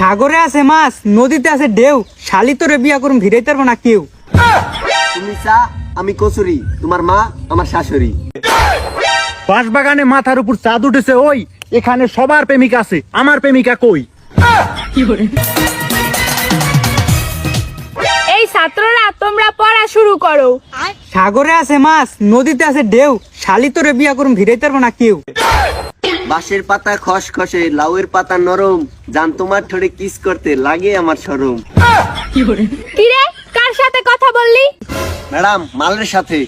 সাগরে আছে মাছ, নদীতে আছে ঢেউ, শালি তোরে বিয়া করুম ভিড়াইতে পারবো না কেউ। তুমি চা আমি কচুরি, তোমার মা আমার শাশুড়ি। বাঁশবাগানে মাথার উপর চাঁদ উঠেছে ওই, এখানে সবার প্রেমিকা আছে, আমার প্রেমিকা কই? এই ছাত্ররা তোমরা পড়া শুরু করো। সাগরে আছে মাছ, নদীতে আছে ঢেউ, শালি তোরে বিয়া করুম ভিড়াইতে পারবো না কেউ। বাঁশের পাতা খসখসে, লাউয়ের পাতা নরম, জান তোমার ঠোঁটে কিস করতে লাগে আমার শরম। কিরে, কার সাথে কথা বললি? ম্যাডাম, মালের সাথে।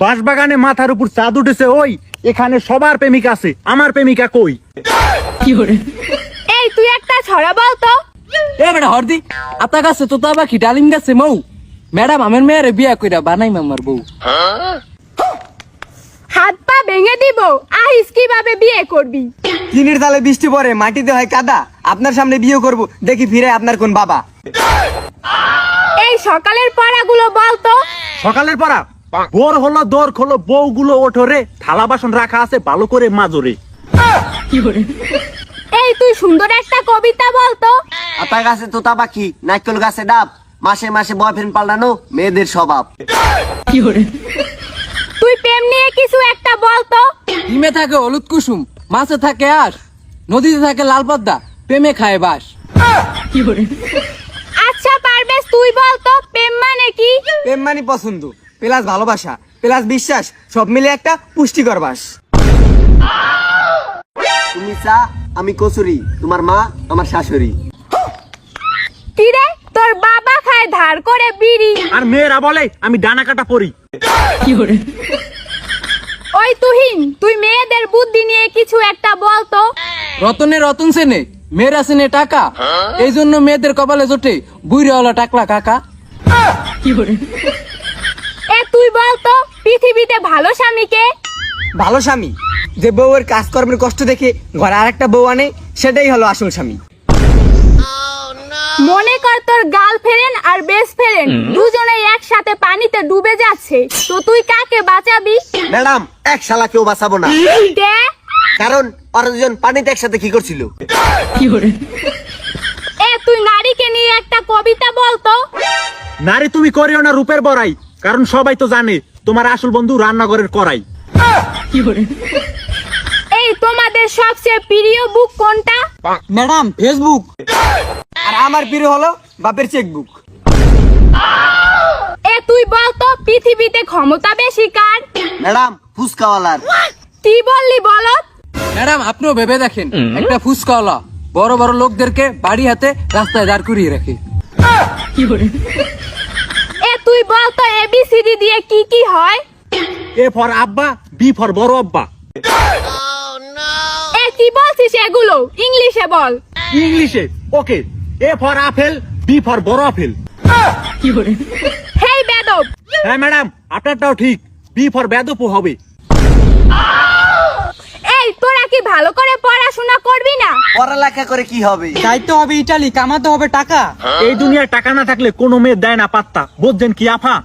বাঁশবাগানে মাথার উপর চাঁদ উঠেছে ওই, এখানে সবার প্রেমিকা আছে, আমার প্রেমিকা কই? এই তুই একটা ছড়া বল তো। এ বেটা হরদি, আতা গাছে তোতা পাখি ডালিম গাছে মৌ, ম্যাডাম আমার মেয়েরে বিয়া কইরা বানাই মামার বউ। হাত পা ভেঙে দিব, আহিস কিভাবে বিয়ে করবি? টিনের তালে বৃষ্টি পড়ে, মাটিতে হয় কাদা, আপনার সামনে বিয়ে করব, দেখি ফিরে আপনার কোন বাবা। এই সকালের পড়াগুলো বল তো। সকালের পড়া? ভোর হলো দোর খোলো, বউগুলো ওঠরে, থালা বাসন রাখা আছে ভালো করে মাজরে। এই তুই সুন্দর একটা কবিতা বল তো। আতা গাছে তোতা পাখি, নারকেল গাছে ডাব, মাসে মাসে বয়ফ্রেন্ড পাল্টানো মেয়েদের স্বভাব। তুই প্রেম নিয়ে কিছু একটা বল তো। ডিমে থাকে হলুদ কুসুম, মাছে থাকে আঁশ, নদীতে থাকে লাল পদ্মা, প্রেমে খায় বাস। আচ্ছা পারবেশ, তুই বল তো প্রেম মানে কি? প্রেম মানে পছন্দ, প্লাস ভালোবাসা, প্লাস বিশ্বাস, সব মিলে একটা পুষ্টিকর বাস। তুমি চা আমি কচুরি, তোমার মা আমার শাশুড়ি। কিরে, তোর বাবা খায় ধার করে বিড়ি, আর মেয়েরা বলে আমি ডানা কাটা পরি। ওই তুহিন, তুই মেয়েদের বুদ্ধি নিয়ে কিছু একটা বল তো। রতনে রতন সেনে, মেয়েরা সেনে টাকা, এই জন্য মেয়েদের কপালে জোটে বুইরাওয়ালা টাকলা কাকা। এ তুই বল তো পৃথিবীতে ভালো স্বামীকে? ভালো স্বামী যে বউয়ের কাজকর্মের কষ্ট দেখে ঘরে আরেকটা বউ আনে, সেটাই হলো আসল স্বামী। মনে কর তোর গার্লফ্রেন্ড আর বেস্ট ফ্রেন্ড দুজনেই একসাথে পানিতে ডুবে যাচ্ছে, তো তুই কাকে বাঁচাবি? ম্যাডাম, এক শালা কেউ বাঁচাবো না, দে। কারণ ওরা দুজন পানিতে একসাথে কি করছিল? এ তুই নারীকে নিয়ে একটা কবিতা বল তো। নারী তুমি করিও না রূপের বড়াই, কারণ সবাই তো জানে তোমার আসল বন্ধু রান্নাঘরের কড়াই। এই তোমাদের সবচেয়ে প্রিয় বুক কোনটা? Madam, Facebook. আর আমার প্রিয় হলো বাপের চেকবুক। এ তুই বল তো পৃথিবীতে ক্ষমতা বেশি কার? ম্যাডাম, ফুসকাওয়ালার। কি বললি বলত? ম্যাডাম আপনিও ভেবে দেখেন, একটা ফুচকাওয়ালা বড় বড় লোকদেরকে বাড়ি হাতে রাস্তায় দাঁড় করিয়ে রাখে। এ তুই বল তো এবিসিডি দিয়ে কি কি হয়? এ ফর আব্বা, বি ফর বড় আব্বা। এ কি বলছিস এগুলো? ইংলিশে বল। ইংলিশে? Okay. A for apple, B for বড় আপেল। হেই বেদব। হ্যাঁ ম্যাডাম, আপনারটাও ঠিক, বি ফর বেদপু হবে। এই তোরা কি ভালো করে পড়াশোনা করবি না? পড়ালেখা করে কি হবে? যাইতে হবে ইটালি, কামাতে হবে টাকা। এই দুনিয়ায় টাকা না থাকলে কোনো মেয়ে দেয় না পাত্তা, বুঝছেন কি আফা?